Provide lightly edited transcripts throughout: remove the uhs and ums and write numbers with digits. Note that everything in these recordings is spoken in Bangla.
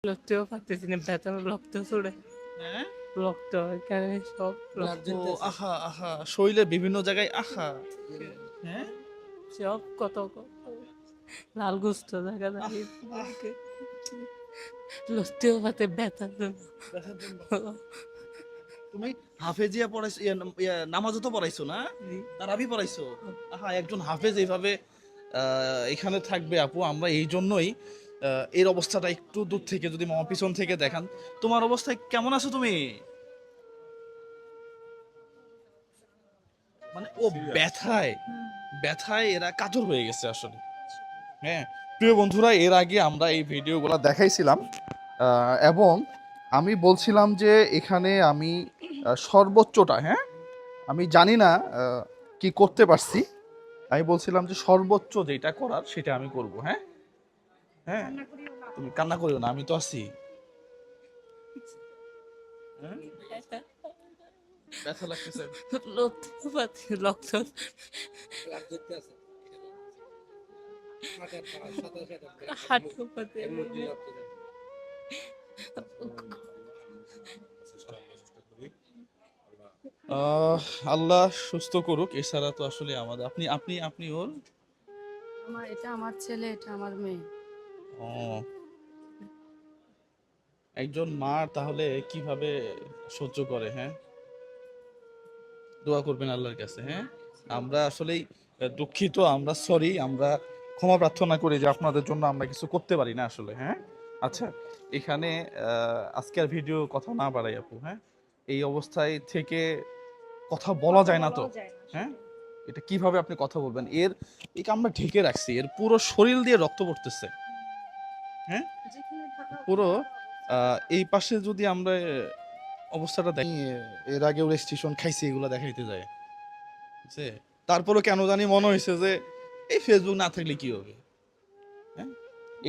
লড়তেও পারতেছি না, ব্যথা, রক্ত ছড়ে, হ্যাঁ রক্ত এখানে সব রক্ত, আহা আহা শরীরের বিভিন্ন জায়গায় আহা হ্যাঁ সব কত লাল গোস্ত দেখা যায়, লড়তেও পারতে ব্যথার জন্য। দেখার জন্য তুমি হাফেজিয়া পড়াইছো, নামাজও তো পড়াইছো না, তারাবি পড়াইছো। আহা একজন হাফেজ এইভাবে এখানে থাকবে আপু, আমরা এই জন্যই এর অবস্থাটা একটু দূর থেকে যদি মামা পিছন থেকে দেখান। তোমার অবস্থায় কেমন আছো তুমি? মানে ও ব্যথায় ব্যথায় এরা কাতর হয়ে গেছে আসলে। হ্যাঁ প্রিয় বন্ধুরা, এর আগে আমরা এই ভিডিওগুলো দেখাইছিলাম এবং আমি বলছিলাম যে এখানে আমি সর্বোচ্চটা, হ্যাঁ আমি জানি না কি করতে পারছি, আমি বলছিলাম যে সর্বোচ্চ যেটা করার সেটা আমি করব। হ্যাঁ হ্যাঁ তুমি কান্না করিও না, আমি তো আছি। হ্যাঁ? ব্যথা লাগতেছে। লড়তেও পারছি, রক্ত হাঁটতেও পারতে আল্লাহ সুস্থ করুক, এছাড়া তো আসলে আমাদের আপনি আপনি আপনি ওর এটা আমার ছেলে, এটা আমার মেয়ে। ও একজন মা তাহলে কিভাবে সহ্য করে। হ্যাঁ দোয়া করবেন আল্লাহর কাছে। হ্যাঁ আমরা আসলেই দুঃখিত, আমরা সরি, আমরা ক্ষমা প্রার্থনা করি যে আপনাদের জন্য আমরা কিছু করতে পারি না আসলে। হ্যাঁ আচ্ছা এখানে আজকের ভিডিও কথা না বাড়াই আপু। হ্যাঁ এই অবস্থায় থেকে কথা বলা যায় না তো। হ্যাঁ এটা কিভাবে আপনি কথা বলবেন, এর একে আমরা ঢেকে রাখছি, এর পুরো শরীর দিয়ে রক্ত পড়তেছে। হ্যাঁ পুরো এই পাশে যদি আমরা অবস্থাটা দেখি, এর আগেও রেজিস্ট্রেশন খাইছি এগুলো দেখাইতে যায়, বুঝছে? তারপরও কেন জানি মনে হয়েছে যে এই ফেসবুক না থাকলে কি হবে। হ্যাঁ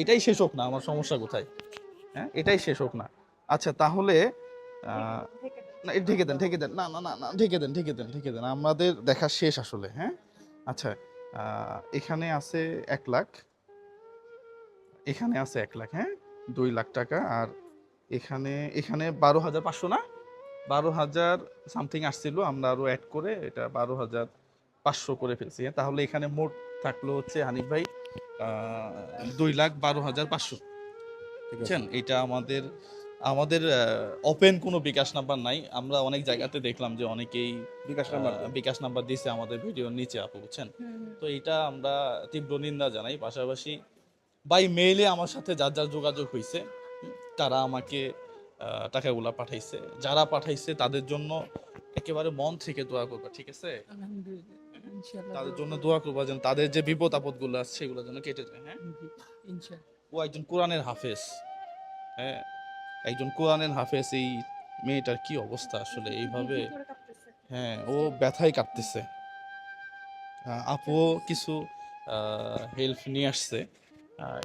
এটাই শেষ হোক না, আমার সমস্যা কোথায়। হ্যাঁ এটাই শেষ হোক না। আচ্ছা তাহলে না এটা ঢেকে দেন, ঢেকে দেন, না না না না ঢেকে দেন, ঢেকে দেন, ঢেকে দেন, আমাদের দেখা শেষ আসলে। হ্যাঁ আচ্ছা এখানে আছে 1 লাখ, এখানে আছে 1 লাখ, হ্যাঁ 2 লাখ টাকা, আর এখানে এখানে 12,500 না, 12,000 সামথিং আসছিল, আমরা আরো অ্যাড করে এটা 12,500 করে ফেলছি। হ্যাঁ তাহলে এখানে মোট থাকলো হচ্ছে হানিফ ভাই 2,12,500। বুঝছেন, এটা আমাদের আমাদের ওপেন কোনো বিকাশ নাম্বার নাই, আমরা অনেক জায়গাতে দেখলাম যে অনেকেই বিকাশ নাম্বার দিয়েছে আমাদের ভিডিওর নিচে আপু, বুঝছেন। তো এটা আমরা তীব্র নিন্দা জানাই। পাশাপাশি বাই মেইলে আমার সাথে যার যার যোগাযোগ হয়েছে তারা আমাকে টাকাগুলা পাঠাইছে, যারা পাঠাইছে তাদের জন্য একেবারে মন থেকে দোয়া করবা, ঠিক আছে? আলহামদুলিল্লাহ, ইনশাআল্লাহ তাদের জন্য দোয়া দোয়া করবা যেন তাদের যে বিপদ আপদ গুলো আছে সেগুলো যেন কেটে যায়। হ্যাঁ করব। ইনশাআল্লাহ। ও একজন কোরআনের হাফেজ। হ্যাঁ একজন কোরআনের হাফেজ, এই মেয়েটার কি অবস্থা আসলে এইভাবে। হ্যাঁ ও ব্যথায় কাঁপতেছে। আপু কিছু হেল্প নিয়ে আসছে,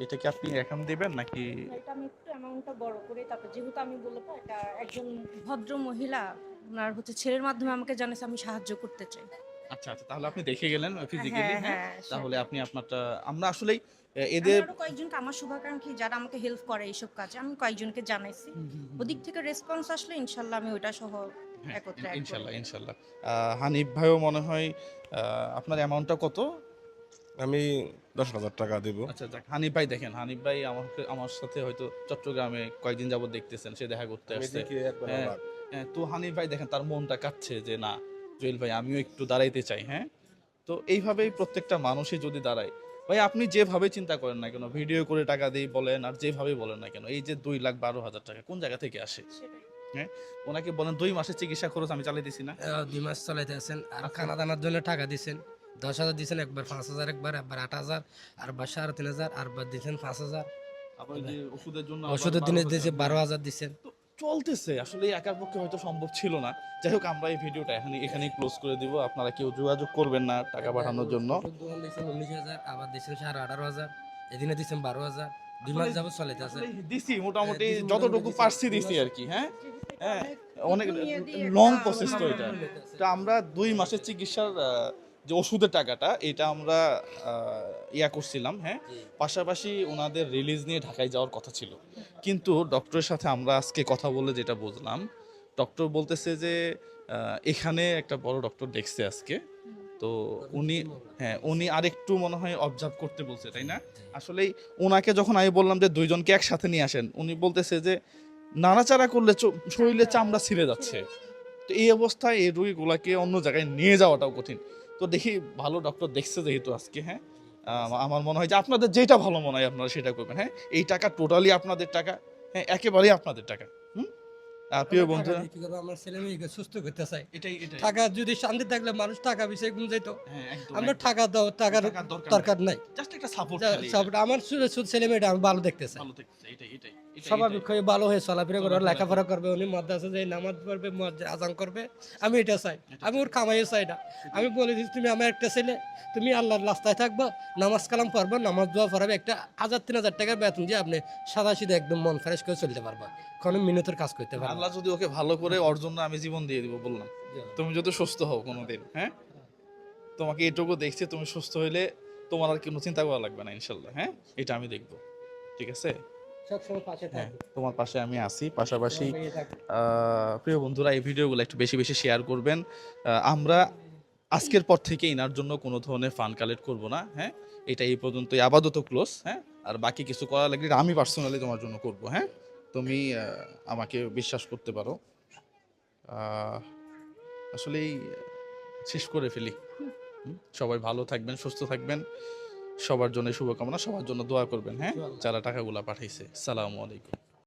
এটা কি আপনি এখন দিবেন নাকি? এটা আমি একটু অ্যামাউন্টটা বড় করে, তারপর যেহেতু আমি বলবো এটা একজন ভদ্র মহিলা, ওনার ছেলের মাধ্যমে আমাকে জানাচ্ছে আমি সাহায্য করতে চাই। আচ্ছা আচ্ছা তাহলে আপনি দেখে গেলেন ফিজিক্যালি। হ্যাঁ হ্যাঁ হ্যাঁ, তাহলে সেটাই। আপনি আপনারটা, আমরা আসলেই আমি এদের আরো কয়েকজনকে, আমার শুভাকাঙ্ক্ষী যারা আমাকে হেল্প করে এইসব কাজে, আমি কয়েকজনকে জানাইছি। ওদিক থেকে রেসপন্স আসলে ইনশাল্লাহ আমি ওটা সহ হ্যাঁ একত্রে অ্যাড করে ইনশাল্লাহ দেব। ইনশাল্লাহ। হানিফ ভাইও মনে হয় আপনার অ্যামাউন্টটা কত? আমি 10,000 টাকা দেব। আচ্ছা যাক, হানিফ ভাই দেখেন, হানিফ ভাই আমাকে আমার সাথে হয়তো চট্টগ্রামে কয়েকদিন যাবত দেখতেছেন, সে দেখা করতে আমি আসছে। দেখি একবার হ্যাঁ অবাক। হ্যাঁ, তো হানিফ ভাই দেখেন তার মনটা কাঁদছে যে না জুয়েল ভাই আমিও একটু দাঁড়াইতে চাই। হ্যাঁ তো এইভাবেই প্রত্যেকটা মানুষই যদি দাঁড়ায়, ভাই আপনি যেভাবে চিন্তা করেন না কেন, ভিডিও করে টাকা দিই বলেন আর যেভাবে বলেন না কেন, এই যে 2,12,000 টাকা কোন জায়গা থেকে আসে? হ্যাঁ ওনাকে বলেন 2 মাসের চিকিৎসা খরচ আমি চালাই দিছি না। 2 মাস চালাইতে আছেন, আর খানা দানার জন্য টাকা দিছেন 10,000 দিছেন, একবার 5,000, একবার 8,000, আর বার 3,500, আর বার দিছেন 5,000, আবার যে ওষুধের জন্য ওষুধের দিনে দিয়েছে 12,000 দিছেন। তো চলতেছে আসলে, এই একার পক্ষে হয়তো সম্ভব ছিল না। যাই হোক আমরা এই ভিডিওটা এখানেই ক্লোজ করে দিব, আপনারা কেউ যোগাযোগ করবেন না টাকা পাঠানোর জন্য। ওষুধ দোকান দিছেন 19,000, আবার দিছেন 18,500, এদিনে দিছেন 12,000। 2 মাস যাবত চালাইতে আছে। আসলে দিছি মোটামুটি দিছি, যতটুকু মোটামুটি পারছি দিছি। দিছি আর কি। হ্যাঁ হ্যাঁ অনেক নিয়ে দিয়ে লং একটা প্রসেস তো এটা। তো আমরা 2 মাসের চিকিৎসার যে ওষুধের টাকাটা এটা আমরা ইয়া করছিলাম, হ্যাঁ, পাশাপাশি ওনাদের রিলিজ নিয়ে ঢাকায় যাওয়ার কথা ছিল। কিন্তু ডক্টরের সাথে আমরা আজকে কথা বলে যেটা বুঝলাম, ডক্টর বলতেছে যে এখানে একটা বড় ডক্টর দেখছে আজকে, তো উনি আরেকটু মনে হয় অবজার্ভ করতে বলছে, তাই না? আসলেই ওনাকে যখন আমি বললাম যে দুইজনকে একসাথে নিয়ে আসেন, উনি বলতেছে যে নাড়াচাড়া করলে শরীরে চামড়া ছিঁড়ে যাচ্ছে। তো এই অবস্থায় এই রোগীগুলাকে অন্য জায়গায় নিয়ে যাওয়াটাও কঠিন। তো দেখি ভালো ডক্টর দেখছে যেহেতু আজকে, হ্যাঁ, আমার মনে হয় যে আপনাদের যেটা ভালো মনে হয় আপনারা সেটা করবেন। হ্যাঁ, এই টাকা টোটালি আপনাদের টাকা, হ্যাঁ, একেবারেই আপনাদের টাকা। প্রিয় বন্ধুরা, আমার ছেলে মেয়েকে সুস্থ করতে চাই। এটাই টাকা যদি শান্তি থাকলে মানুষ টাকা বিষয়ে গুণ যাইতো। হ্যাঁ, একদম, আমরা একদম। টাকা দাও, টাকার টাকার দরকার নাই। জাস্ট একটা সাপোর্ট আমার ছেলে মেয়েটা আমি ভালো দেখতে চাই। ভালো থাকছে, এটাই স্বাভাবিক হয়ে ভালো হয়ে চলাফেরা করে, লেখাপড়া করবে, উনি মাদ্রাসা যায় নামাজ পড়বে, আজান করবে, আমি এটা চাই। আমি ওর কামাইও চাই না। আমি বলে দিচ্ছি তুমি আমার একটা ছেলে, তুমি আল্লাহর রাস্তায় থাকবা, নামাজ কালাম পড়বা, নামাজ দোয়া পড়াবে, একটা 1000-3000 টাকার বেতন দিয়ে আপনি সাদা সিধা একদম মন ফ্রেশ করে চলতে পারবা, কোনো মিনতের কাজ করতে পারবা। আল্লাহ যদি ওকে ভালো করে, ওর জন্য আমি জীবন দিয়ে দিব বললাম। তুমি যদি সুস্থ হও কোনোদিন, হ্যাঁ, তোমাকে এটুকু দেখছি, তুমি সুস্থ হইলে তোমার আর কোনো চিন্তা করা লাগবে না ইনশাল্লাহ। হ্যাঁ, এটা আমি দেখবো, ঠিক আছে? সবসময় পাশে হ্যাঁ, থাকবে। তোমার পাশে আমি আছি। পাশাপাশি প্রিয় বন্ধুরা, এই ভিডিওগুলো একটু বেশি বেশি শেয়ার করবেন। আমরা আজকের পর থেকে ইনার জন্য কোনো ধরনের ফান্ড কালেক্ট করব না। হ্যাঁ, এটা এই পর্যন্তই আপাতত ক্লোজ। হ্যাঁ, আর বাকি কিছু করা লাগলে আমি পার্সোনালি তোমার জন্য করব। হ্যাঁ, তুমি আমাকে বিশ্বাস করতে পারো। আসলেই শেষ করে ফেলি। সবাই ভালো থাকবেন, সুস্থ থাকবেন, সবার জন্য শুভকামনা, সবার জন্য দোয়া করবেন। হ্যাঁ, যারা টাকাগুলা পাঠাইছে। আসসালামু আলাইকুম।